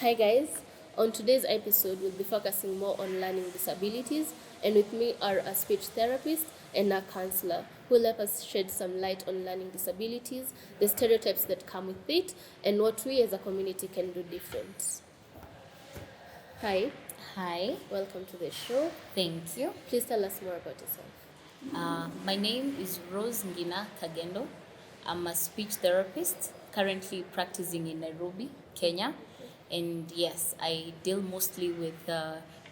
Hi guys, on today's episode we'll be focusing more on learning disabilities, and with me are a speech therapist and a counselor who will help us shed some light on learning disabilities, the stereotypes that come with it, and what we as a community can do different. Hi, Hi, welcome to the show. thank you. Please tell us more about yourself. My name is Rose Kagendo. I'm a speech therapist currently practicing in Nairobi, Kenya. And yes, I deal mostly with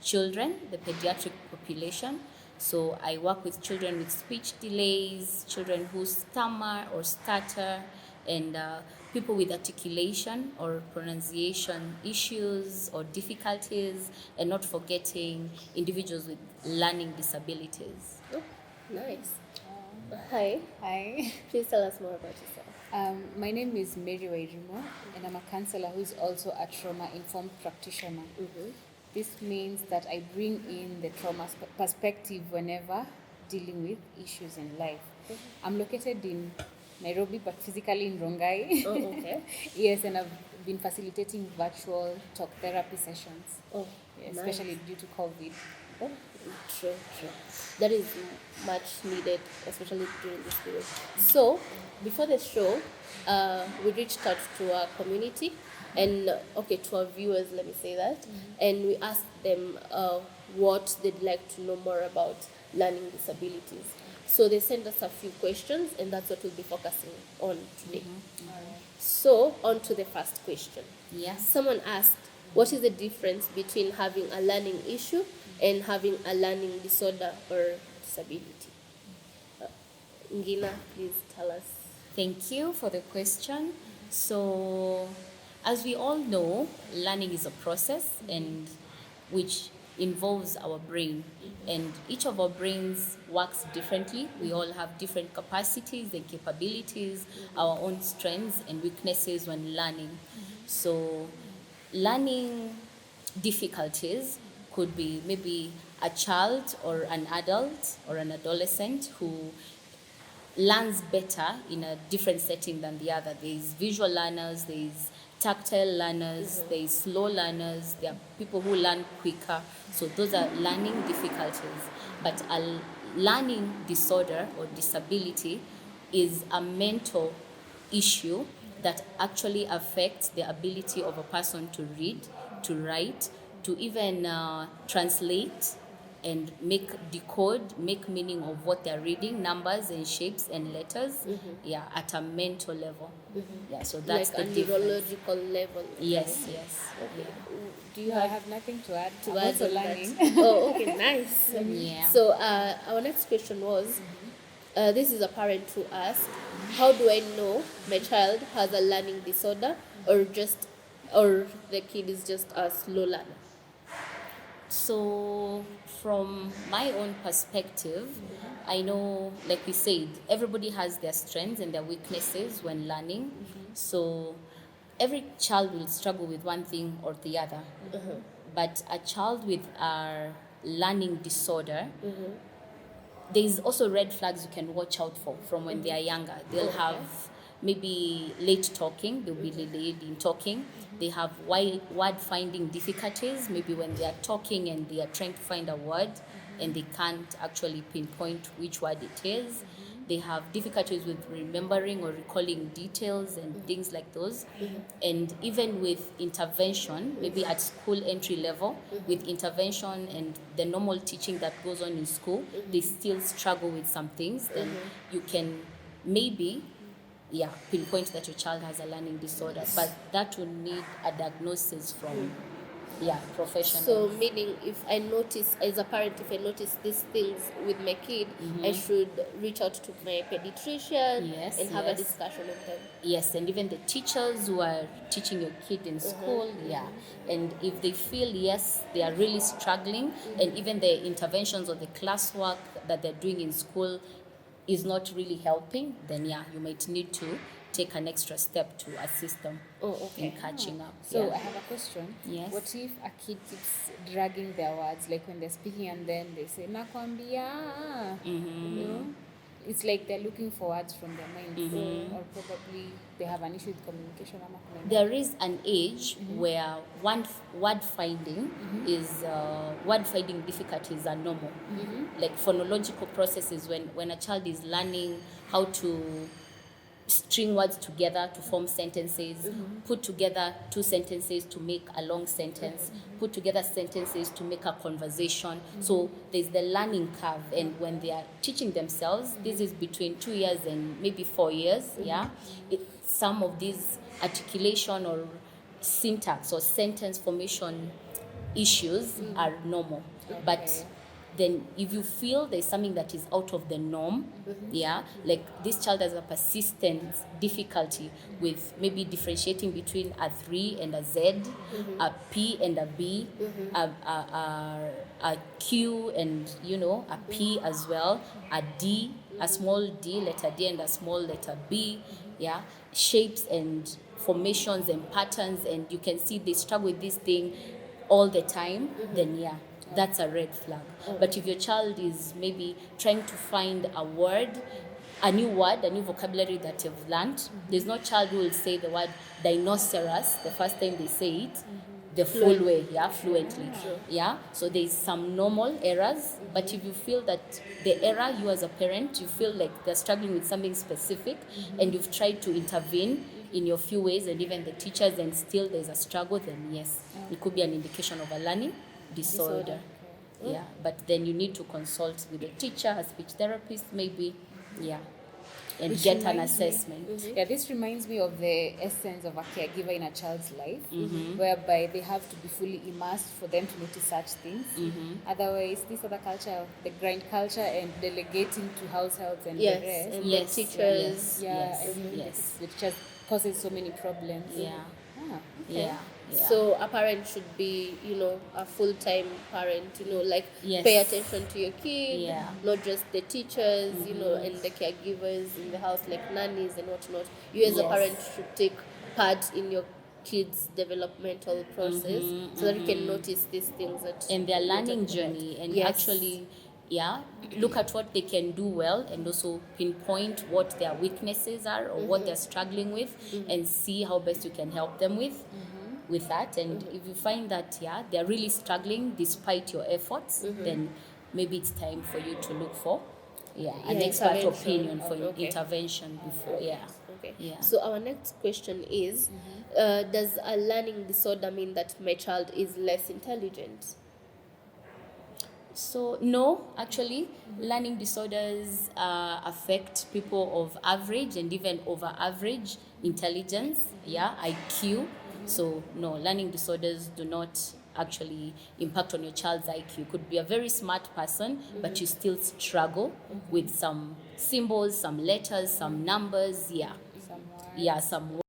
children, the pediatric population. So I work with children with speech delays, children who stammer or stutter, and people with articulation or pronunciation issues or difficulties, and not forgetting individuals with learning disabilities. Oh, nice. Hi, Hi, please tell us more about yourself. my name is Mary Wairimu, and I'm a counselor who is also a trauma-informed practitioner. This means that I bring in the trauma perspective whenever dealing with issues in life. I'm located in Nairobi, but physically in Rongai. Oh, okay. Yes, and I've been facilitating virtual talk therapy sessions, Oh, especially nice. due to COVID. Oh, true. That is much needed, especially during this period. So, before the show, we reached out to our community and, to our viewers, let me say that, and we asked them what they'd like to know more about learning disabilities. So, they sent us a few questions, and that's what we'll be focusing on today. So, on to the first question. Yes. Someone asked, what is the difference between having a learning issue and having a learning disorder or disability? Ngina, please tell us. Thank you for the question. So, as we all know, learning is a process and which involves our brain, and each of our brains works differently. We all have different capacities and capabilities, our own strengths and weaknesses when learning. So, learning difficulties could be maybe a child or an adult or an adolescent who learns better in a different setting than the other. There is visual learners, there is tactile learners, there is slow learners, there are people who learn quicker. So those are learning difficulties. But a learning disorder or disability is a mental issue that actually affects the ability of a person to read, to write, to even translate and decode, make meaning of what they're reading, numbers and shapes and letters, at a mental level. Yeah, so that's Like the a difference. neurological level. Yes. Okay. Do you I have have nothing to add. to I'm add also on that? learning. Oh, okay, nice. Yeah. So our next question was, this is a parent who asked, how do I know my child has a learning disorder or the kid is just a slow learner? So, from my own perspective, I know, like we said, everybody has their strengths and their weaknesses when learning. So, every child will struggle with one thing or the other. But a child with a learning disorder, there's also red flags you can watch out for from when they are younger. They'll have maybe late talking, they'll be delayed in talking. They have word finding difficulties, maybe when they are talking and they are trying to find a word and they can't actually pinpoint which word it is. They have difficulties with remembering or recalling details and things like those. And even with intervention, maybe at school entry level, with intervention and the normal teaching that goes on in school, they still struggle with some things. Then you can maybe pinpoint that your child has a learning disorder, but that will need a diagnosis from professionals. So, meaning if I notice, as a parent, if I notice these things with my kid, I should reach out to my pediatrician Yes, and have a yes. discussion with them. Yes, and even the teachers who are teaching your kid in school, and if they feel yes they are really struggling, and even the interventions or the classwork that they're doing in school is not really helping, then you might need to take an extra step to assist them in catching up. So I have a question. Yes. What if a kid keeps dragging their words, like when they're speaking and then they say nakwambia? You know, it's like they're looking for words from their minds, or probably they have an issue with communication. There is an age where word finding is word finding difficulties are normal. Like phonological processes, when a child is learning how to string words together to form sentences, put together two sentences to make a long sentence, put together sentences to make a conversation. So there's the learning curve, and when they are teaching themselves, this is between 2 years and maybe 4 years, some of these articulation or syntax or sentence formation issues are normal. But then if you feel there's something that is out of the norm, like this child has a persistent difficulty with maybe differentiating between a 3 and a Z, a P and a B, a Q and, a P as well, a D, a small d, letter D, and a small letter B, shapes and formations and patterns, and you can see they struggle with this thing all the time, then that's a red flag. But if your child is maybe trying to find a word, a new vocabulary that you've learned, there's no child who will say the word dinoceros the first time they say it the full way, fluently. So there's some normal errors, but if you feel that the error, you as a parent, you feel like they're struggling with something specific, and you've tried to intervene in your few ways, and even the teachers, and still there's a struggle, then yes, it could be an indication of a learning disorder. But then you need to consult with a teacher, a speech therapist maybe, and Which get an reminds me- assessment. This reminds me of the essence of a caregiver in a child's life, whereby they have to be fully immersed for them to notice such things. Otherwise, this other culture, the grind culture and delegating to households and the rest, and the teachers. the teachers causes so many problems. So a parent should be, a full-time parent, pay attention to your kid, not just the teachers, and the caregivers in the house, like nannies and whatnot. You as a parent should take part in your kids' developmental process so that you can notice these things And their learning journey, and actually look at what they can do well, and also pinpoint what their weaknesses are or what they're struggling with, and see how best you can help them with that. And if you find that they're really struggling despite your efforts, then maybe it's time for you to look for an expert opinion for intervention before. So our next question is, does a learning disorder mean that my child is less intelligent? So no, actually, learning disorders affect people of average and even over average intelligence, IQ. So no, learning disorders do not actually impact on your child's IQ. You could be a very smart person, but you still struggle with some symbols, some letters, some numbers, some words.